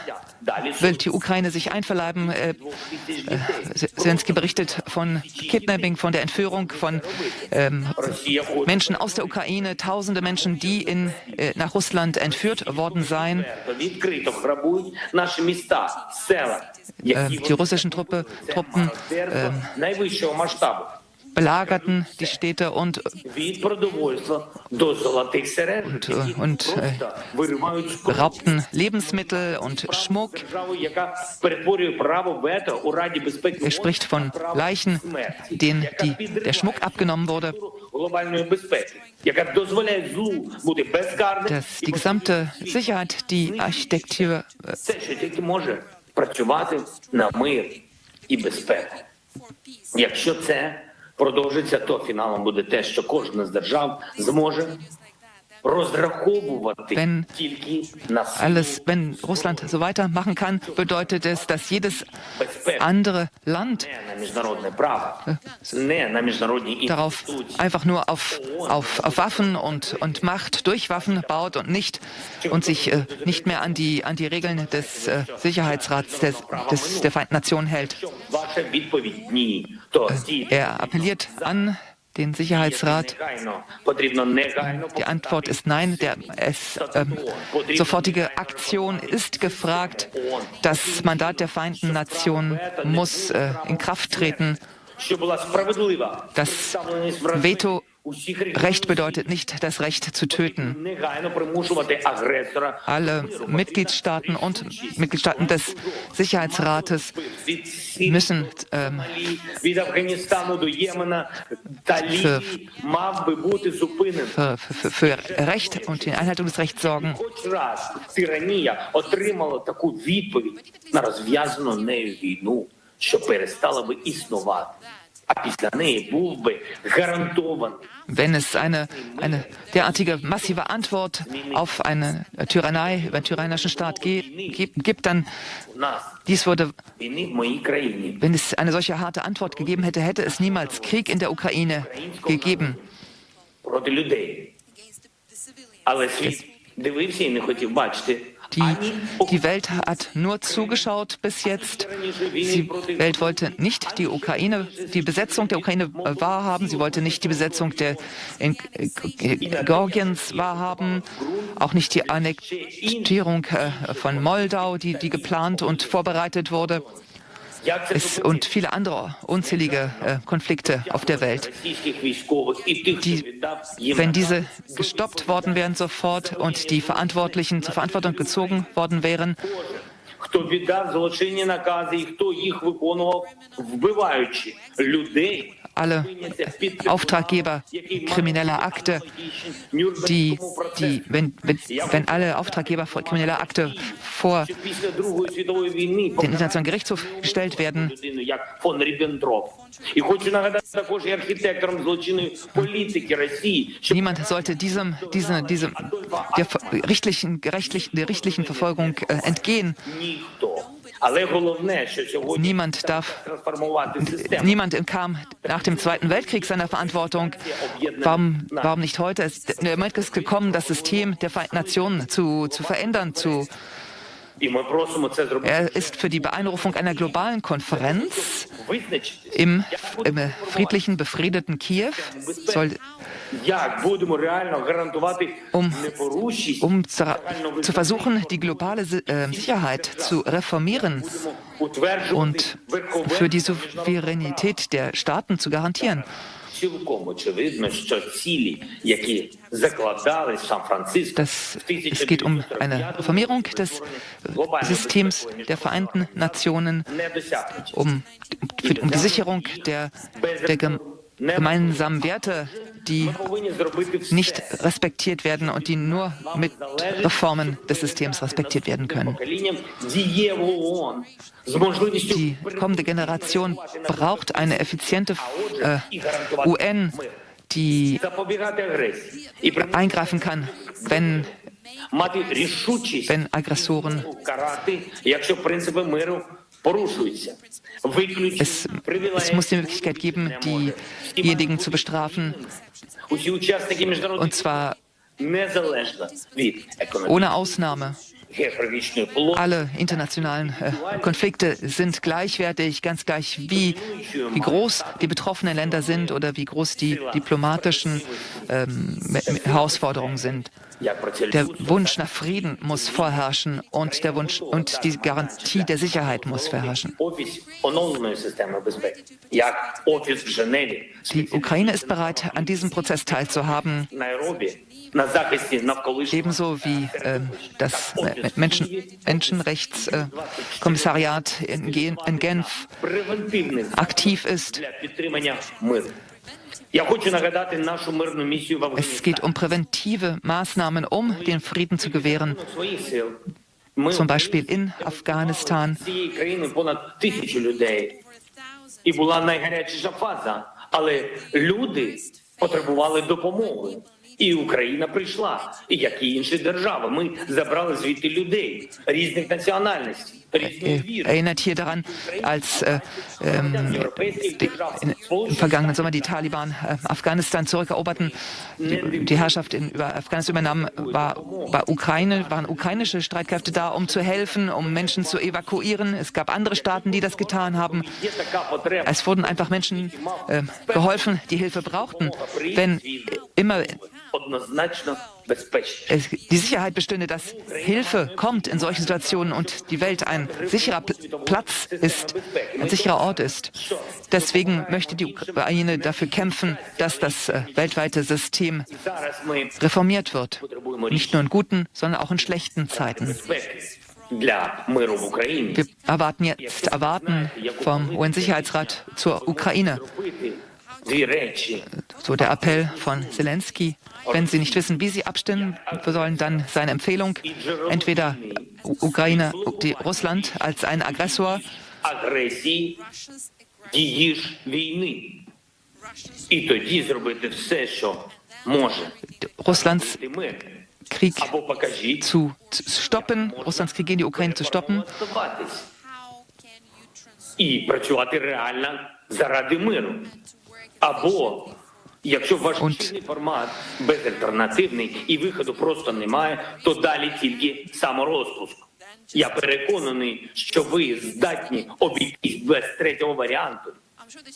die Ukraine sich einverleiben. Selenskyj berichtet von Kidnapping, von der Entführung von Menschen aus der Ukraine, tausende Menschen, die nach Russland entführt worden seien. Die russischen Truppen belagerten die Städte und raubten Lebensmittel und Schmuck. Er spricht von Leichen, denen der Schmuck abgenommen wurde. Die gesamte Sicherheit, die Architektur продовжиться, то фіналом буде те, що кожна з держав зможе розраховувати тільки на wenn Russland so weitermachen kann, bedeutet es, dass jedes andere Land darauf einfach nur auf Waffen und Macht durch Waffen baut und sich nicht mehr an die Regeln des Sicherheitsrats der Vereinten Nationen hält. Er appelliert an den Sicherheitsrat. Die Antwort ist nein. Sofortige Aktion ist gefragt. Das Mandat der Vereinten Nationen muss in Kraft treten. Das Vetorecht bedeutet nicht das Recht zu töten. Alle Mitgliedstaaten und Mitgliedstaaten des Sicherheitsrates müssen für Recht und die Einhaltung des Rechts sorgen. Wenn es eine derartige massive Antwort auf eine Tyrannei, über einen tyrannischen Staat gibt, dann wenn es eine solche harte Antwort gegeben hätte, hätte es niemals Krieg in der Ukraine gegeben. Die Welt hat nur zugeschaut bis jetzt. Die Welt wollte nicht die Besetzung der Ukraine wahrhaben. Sie wollte nicht die Besetzung Georgiens wahrhaben. Auch nicht die Annektierung von Moldau, die geplant und vorbereitet wurde. Und viele andere unzählige Konflikte auf der Welt. Wenn diese gestoppt worden wären sofort und die Verantwortlichen zur Verantwortung gezogen worden wären, alle Auftraggeber krimineller Akte, wenn alle Auftraggeber krimineller Akte vor den Internationalen Gerichtshof gestellt werden, niemand sollte der rechtlichen Verfolgung entgehen. Niemand kam nach dem Zweiten Weltkrieg seiner Verantwortung. Warum nicht heute? Der Moment ist gekommen, das System der Vereinten Nationen zu verändern, zu Er ist für die Beeinberufung einer globalen Konferenz im friedlichen, befriedeten Kiew, um zu versuchen, die globale Sicherheit zu reformieren und für die Souveränität der Staaten zu garantieren. Es geht um eine Reformierung des Systems der Vereinten Nationen, um die Sicherung der gemeinsamen Werte, die nicht respektiert werden und die nur mit Reformen des Systems respektiert werden können. Die kommende Generation braucht eine effiziente UN, die eingreifen kann, wenn Aggressoren Es muss die Möglichkeit geben, diejenigen zu bestrafen, und zwar ohne Ausnahme. Alle internationalen Konflikte sind gleichwertig, ganz gleich wie groß die betroffenen Länder sind oder wie groß die diplomatischen Herausforderungen sind. Der Wunsch nach Frieden muss vorherrschen und die Garantie der Sicherheit muss vorherrschen. Die Ukraine ist bereit, an diesem Prozess teilzuhaben, ebenso wie das Menschenrechtskommissariat in Genf aktiv ist. Es geht um präventive Maßnahmen, um den Frieden zu gewähren, zum Beispiel in Afghanistan. І Україна прийшла, і як і інші держави. Ми забрали звідти людей різних національностей, різних вір. Erinnert hier daran, als im vergangenen Sommer die Taliban Afghanistan zurückeroberten, die Herrschaft über Afghanistan übernahmen, waren ukrainische Streitkräfte da, um zu helfen, um Menschen zu evakuieren. Es gab andere Staaten, die das getan haben. Es wurden einfach Menschen geholfen, die Hilfe brauchten. Wenn immer die Sicherheit bestünde, dass Hilfe kommt in solchen Situationen und die Welt ein sicherer Platz ist, ein sicherer Ort ist. Deswegen möchte die Ukraine dafür kämpfen, dass das weltweite System reformiert wird. Nicht nur in guten, sondern auch in schlechten Zeiten. Wir erwarten vom UN-Sicherheitsrat zur Ukraine. So der Appell von Selenskyj. Wenn Sie nicht wissen, wie Sie abstimmen sollen, dann seine Empfehlung: entweder Russland als ein Aggressor Russlands Krieg zu stoppen, Russlands Krieg gegen die Ukraine zu stoppen. Якщо ваш чинний формат безальтернативний і виходу просто немає, то далі тільки саморозпуск. Я переконаний, що ви здатні обійтись без третього варіанту.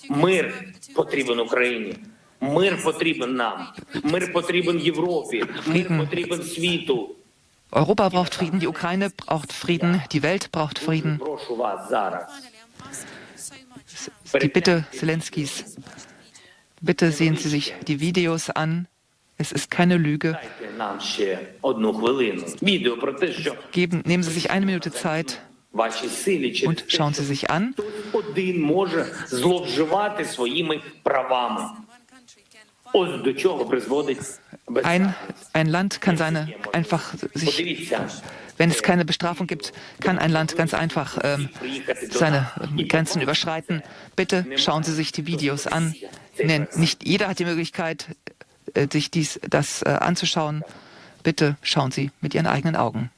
Мир потрібен Україні. Мир потрібен нам. Мир потрібен Європі. Мир потрібен світу. Europa braucht Frieden, die Ukraine braucht Frieden, die Welt braucht Frieden. Прошу вас зараз. Die Bitte Selenskys. Bitte sehen Sie sich die Videos an. Es ist keine Lüge. Nehmen Sie sich eine Minute Zeit und schauen Sie sich an. Ein Land kann wenn es keine Bestrafung gibt, kann ein Land ganz einfach seine Grenzen überschreiten. Bitte schauen Sie sich die Videos an. Nicht jeder hat die Möglichkeit, sich das anzuschauen. Bitte schauen Sie mit Ihren eigenen Augen.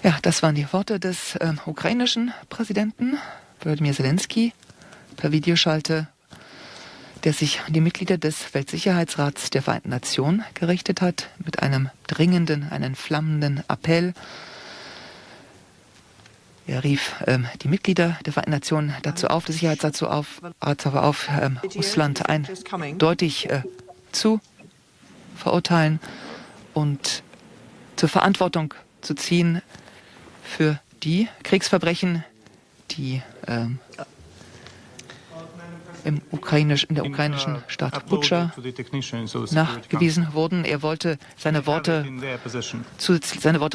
Ja, das waren die Worte des ukrainischen Präsidenten Wolodymyr Selenskyj per Videoschalte, der sich an die Mitglieder des Weltsicherheitsrats der Vereinten Nationen gerichtet hat, mit einem dringenden, einen flammenden Appell. Er rief die Mitglieder der Vereinten Nationen dazu auf, der Sicherheitsrat auf, Russland eindeutig zu verurteilen und zur Verantwortung zu ziehen für die Kriegsverbrechen, die in der ukrainischen Stadt Butscha nachgewiesen wurden. Er wollte seine Worte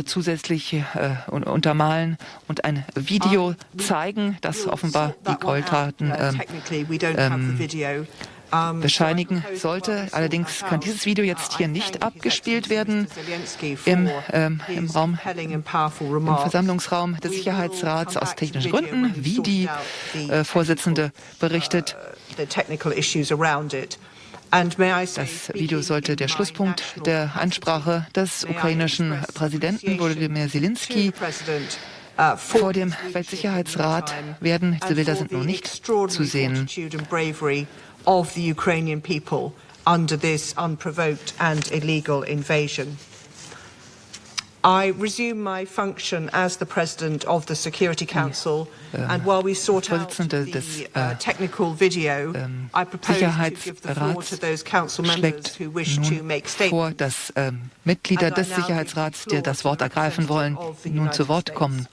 zusätzlich untermalen und ein Video zeigen, das offenbar die Gräueltaten bescheinigen sollte. Allerdings kann dieses Video jetzt hier nicht abgespielt werden im Versammlungsraum des Sicherheitsrats aus technischen Gründen, wie die Vorsitzende berichtet. Das Video sollte der Schlusspunkt der Ansprache des ukrainischen Präsidenten Wolodymyr Selenskyj vor dem Weltsicherheitsrat werden. Diese Bilder sind noch nicht zu sehen. Of the Ukrainian people under this unprovoked and illegal invasion. I resume my function as the President of the Security Council, and while we sort out the technical video, I propose to give the floor to those council members who wish to make statements. Dass Mitglieder des Sicherheitsrats, die das Wort ergreifen wollen, nun zu Wort kommen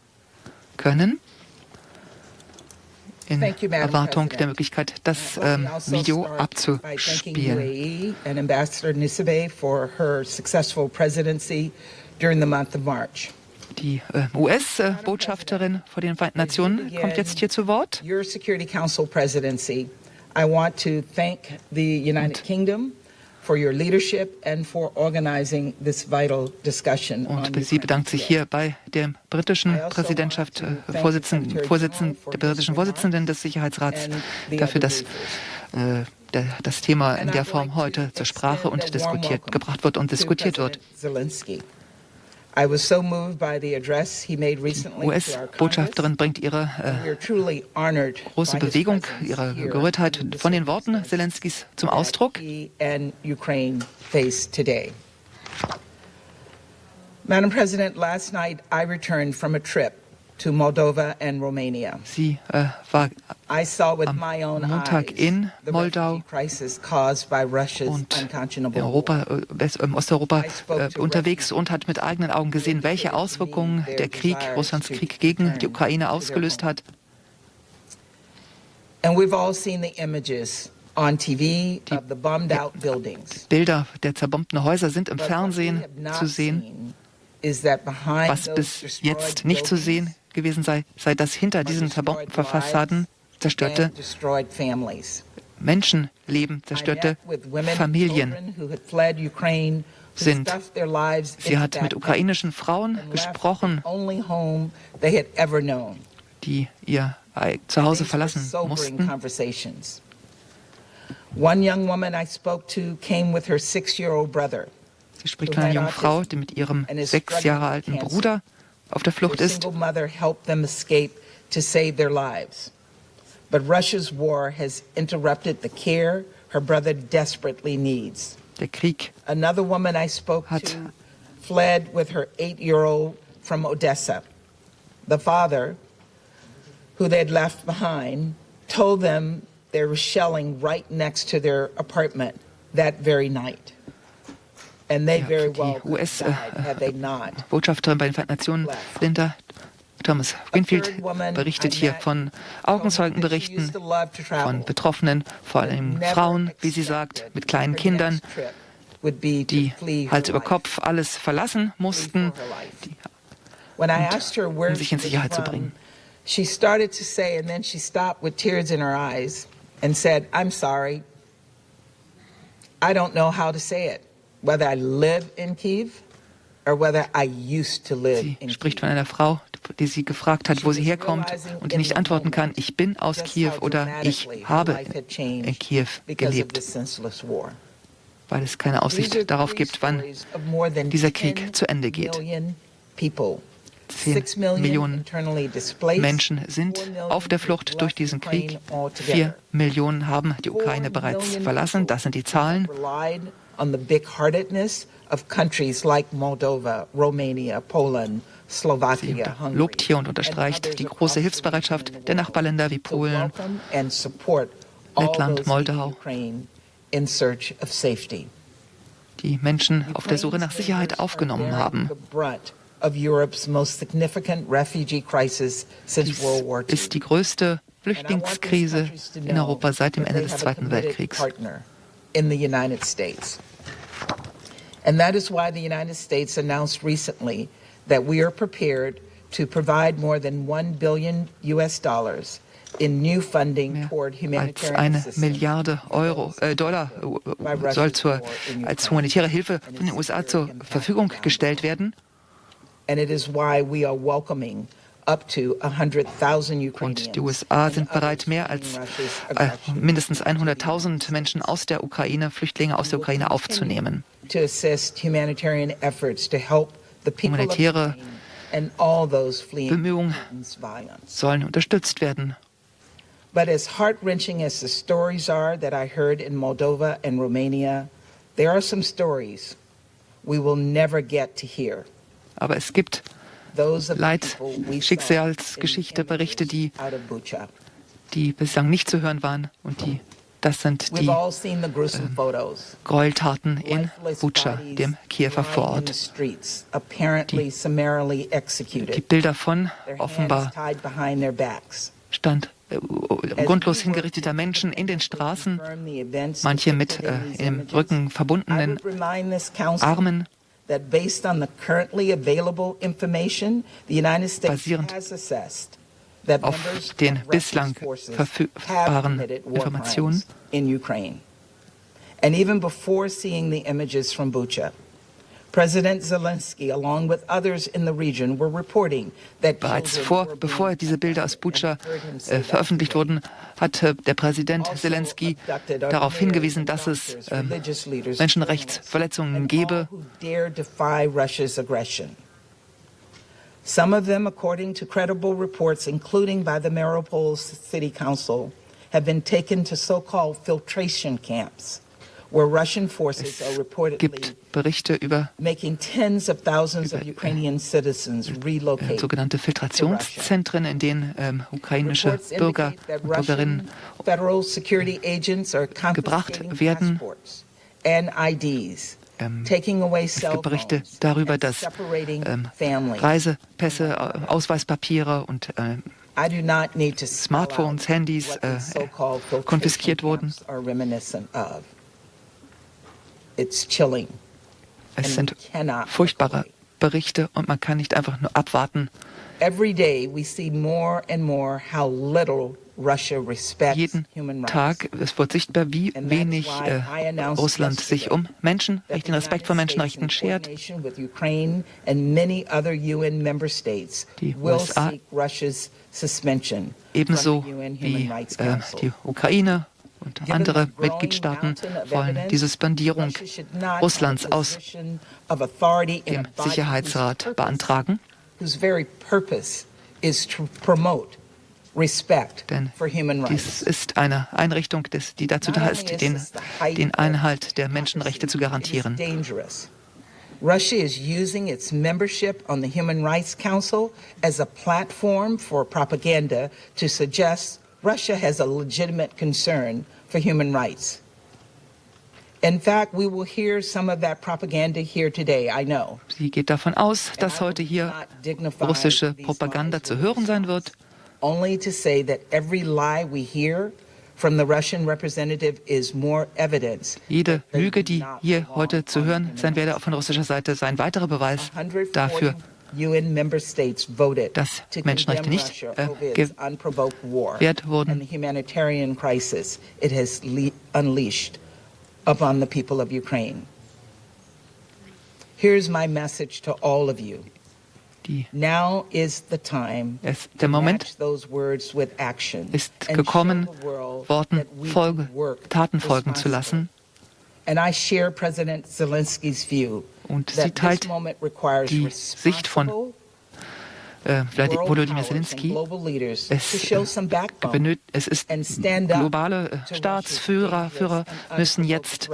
können. In Erwartung der Möglichkeit, das Video abzuspielen. Die US-Botschafterin vor den Vereinten Nationen kommt jetzt hier zu Wort. Your Security Council presidency. I want to thank the United Kingdom for your leadership and for organizing this vital discussion. Und sie bedankt sich hier bei der britischen Präsidentschaft, der britischen Vorsitzenden des Sicherheitsrats dafür, dass das Thema in der Form heute zur Sprache und gebracht wird und diskutiert wird. Die US-Botschafterin bringt ihre große Bewegung, ihre Gerührtheit von den Worten Selenskys zum Ausdruck. Madam President, last night I returned from a trip to Moldova and Romania. Sie war am Montag in Moldau und in Osteuropa unterwegs und hat mit eigenen Augen gesehen, welche Auswirkungen der Krieg, Russlands Krieg gegen die Ukraine ausgelöst hat. And we've all seen the images on TV of the bombed out buildings. Bilder der zerbombten Häuser sind im Fernsehen zu sehen. Was bis jetzt nicht zu sehen gewesen sei, dass hinter diesen zerbombten Fassaden zerstörte Menschenleben, zerstörte Familien sind. Sie hat mit ukrainischen Frauen gesprochen, die ihr Zuhause verlassen mussten. One young woman I spoke to came with her 6-year-old brother. Sie spricht von einer jungen Frau, die mit ihrem 6 Jahre alten Bruder auf der Flucht ist. But Russia's war has interrupted the care her brother desperately needs. Der Krieg Another woman I spoke to fled with her 8-year-old from Odessa. The father, who they'd left behind, told them there was shelling right next to their apartment that very night. And they very well died had they not. Botschafterin bei den Vereinten Nationen, Linda Thomas Greenfield, berichtet hier von Augenzeugenberichten von Betroffenen, vor allem Frauen, wie sie sagt, mit kleinen Kindern, die Hals über Kopf alles verlassen mussten, um sich in Sicherheit zu bringen. She started to say, and then she stopped with tears in her eyes and said, "I'm sorry. I don't know how to say it, whether I live in Kiev or whether I used to live in Kiev." Sie spricht von einer Frau, die sie gefragt hat, wo sie herkommt und die nicht antworten kann, ich bin aus Kiew oder ich habe in Kiew gelebt, weil es keine Aussicht darauf gibt, wann dieser Krieg zu Ende geht. 6 Millionen Menschen sind auf der Flucht durch diesen Krieg. 4 Millionen haben die Ukraine bereits verlassen. Das sind die Zahlen. On the big-heartedness of countries like Moldova, Romania, Poland, Slovakia, Hungary. Lobt hier und unterstreicht die große Hilfsbereitschaft der Nachbarländer wie Polen, Lettland, Moldau, die Menschen auf der Suche nach Sicherheit aufgenommen haben. Dies ist die größte Flüchtlingskrise in Europa seit dem Ende des Zweiten Weltkriegs. In the United States. And that is why the United States announced recently that we are prepared to provide more than $1 billion in new funding toward humanitarian als 1 Milliarde Dollar soll als humanitäre Hilfe von den USA zur Verfügung gestellt werden. And it is why we are welcoming up to 100,000 Und die USA sind bereit, mehr als mindestens 100.000 Menschen aus der Ukraine, Flüchtlinge aus der Ukraine aufzunehmen. Humanitäre Bemühungen sollen unterstützt werden. But as heart-wrenching as the stories are that I heard in Moldova and Romania, there are some stories we will never get to hear. Aber es gibt Schicksalsgeschichte, Berichte, die bislang nicht zu hören waren. Und das sind die Gräueltaten in Butscha, dem Kiewer Vorort. Die Bilder von offenbar grundlos hingerichteter Menschen in den Straßen, manche mit im Rücken verbundenen Armen. That based on the currently available information, the United States has assessed that auf den bislang verfügbaren Informationen in Ukraine. And even before seeing the images from Butscha, President Zelenskyj, along with others in the region, were reporting that bereits bevor diese Bilder aus Butscha veröffentlicht wurden, hat der Präsident Selenskyj darauf hingewiesen, dass es Menschenrechtsverletzungen gebe. Some of them, according to credible reports, including by the Mariupol City Council, have been taken to so-called filtration camps, where Russian forces are reportedly making tens of thousands of Ukrainian citizens relocate. Sogenannte Filtrationszentren, in denen ukrainische Bürger und Bürgerinnen gebracht werden. Es gibt Berichte darüber, dass Reisepässe, Ausweispapiere und Smartphones, Handys konfiskiert wurden. Es sind furchtbare Berichte und man kann nicht einfach nur abwarten. Jeden Tag es wird sichtbar, wie wenig Russland sich um Menschenrechte, den Respekt vor Menschenrechten schert. Die USA ebenso wie die Ukraine und andere Mitgliedstaaten wollen die Suspendierung Russlands aus dem Sicherheitsrat beantragen. Denn dies ist eine Einrichtung, die dazu da ist, den Einhalt der Menschenrechte zu garantieren. Russia is using its membership on the Human Rights Council as a platform for propaganda to suggest Russia has a legitimate concern for human rights. In fact, we will hear some of that propaganda here today, I know. Sie geht davon aus, dass heute hier russische Propaganda zu hören sein wird. Only to say that every lie we hear from the Russian representative is more evidence. Jede Lüge, die hier heute zu hören sein werde von russischer Seite, sei ein weiterer Beweis dafür, dass Menschenrechte nicht gewährt wurden. Upon the people of Ukraine. Here's my message to all of you. Now is the time der Moment ist gekommen, Worten Taten folgen zu lassen. And I share President Zelenskyj's view Und sie teilt die Sicht von Wolodymyr Selenskyj. Es ist globale Staatsführer müssen jetzt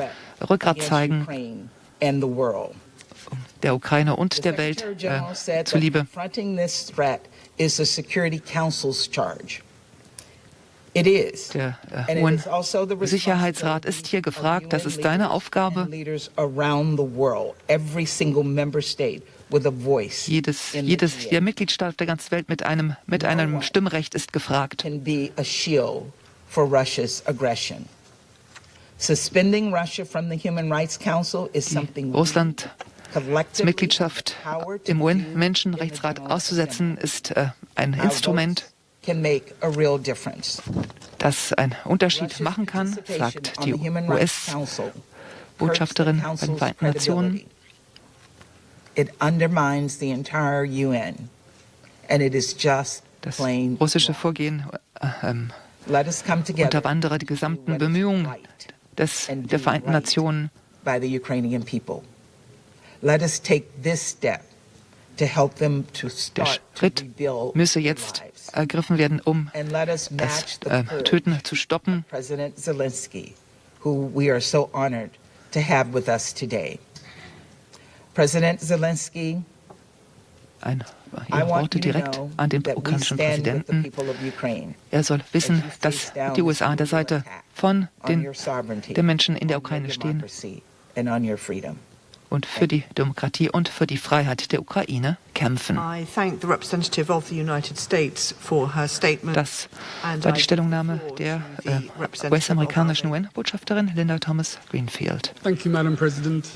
Rückgrat zeigen der Ukraine und der Welt zuliebe. Der UN-Sicherheitsrat ist hier gefragt. Das ist deine Aufgabe. Jeder Mitgliedstaat auf der ganzen Welt mit einem Stimmrecht ist gefragt. Russlands Mitgliedschaft im UN-Menschenrechtsrat auszusetzen, ist ein Instrument, das einen Unterschied machen kann, sagt die US-Botschafterin bei den Vereinten Nationen. Das russische Vorgehen unterwandere die gesamten Bemühungen der Vereinten Nationen. Der Schritt müsse jetzt ergriffen werden, um das Töten zu stoppen. Präsident Zelenskyj, who we are so honored to have with us today. Präsident Zelenskyj, Ihre Worte direkt an den ukrainischen Präsidenten. Er soll wissen, dass die USA an der Seite von den Menschen in der Ukraine stehen und für die Demokratie und für die Freiheit der Ukraine kämpfen. Das war die Stellungnahme der US-amerikanischen UN-Botschafterin Linda Thomas-Greenfield. Thank you, Madam President.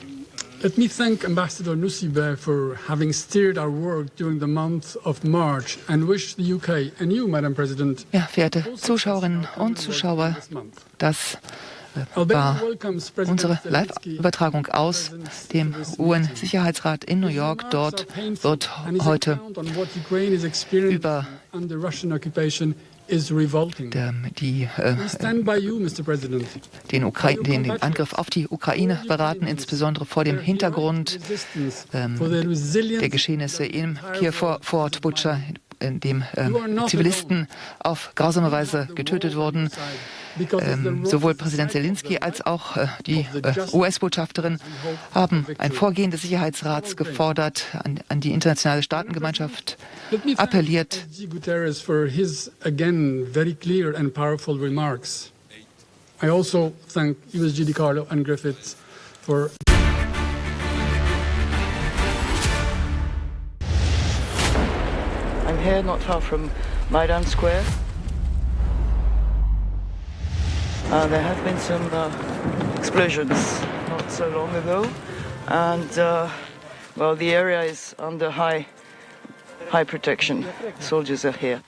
Let me thank Ambassador Nusibe for having steered our work during the month of March and wish the UK and you, Madam President. Ja, verehrte Zuschauerinnen und Zuschauer, das war unsere Live-Übertragung aus dem UN-Sicherheitsrat in New York. Dort wird heute über den Angriff auf die Ukraine beraten, insbesondere vor dem Hintergrund der Geschehnisse im Kiew-Vorort Butscha, in dem Zivilisten auf grausame Weise getötet wurden. Sowohl Präsident Selenskyj als auch die US-Botschafterin haben ein Vorgehen des Sicherheitsrats gefordert, an die internationale Staatengemeinschaft appelliert. I also thank USG DiCarlo and Griffiths for I'm here not far from Maidan Square. There have been some explosions not so long ago, and well, the area is under high protection. Soldiers are here.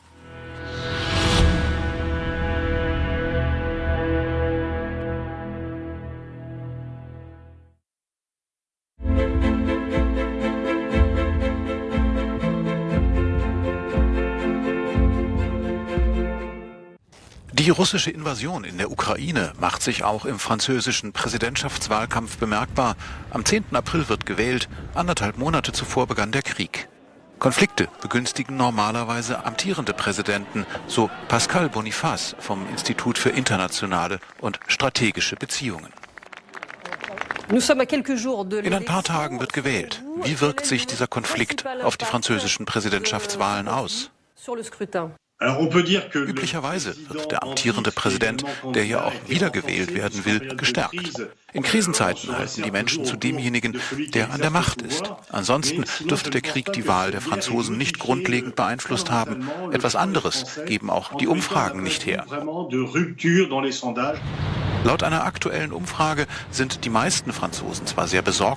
Die russische Invasion in der Ukraine macht sich auch im französischen Präsidentschaftswahlkampf bemerkbar. Am 10. April wird gewählt, 1,5 Monate zuvor begann der Krieg. Konflikte begünstigen normalerweise amtierende Präsidenten, so Pascal Boniface vom Institut für internationale und strategische Beziehungen. In ein paar Tagen wird gewählt. Wie wirkt sich dieser Konflikt auf die französischen Präsidentschaftswahlen aus? Üblicherweise wird der amtierende Präsident, der ja auch wiedergewählt werden will, gestärkt. In Krisenzeiten halten die Menschen zu demjenigen, der an der Macht ist. Ansonsten dürfte der Krieg die Wahl der Franzosen nicht grundlegend beeinflusst haben. Etwas anderes geben auch die Umfragen nicht her. Laut einer aktuellen Umfrage sind die meisten Franzosen zwar sehr besorgt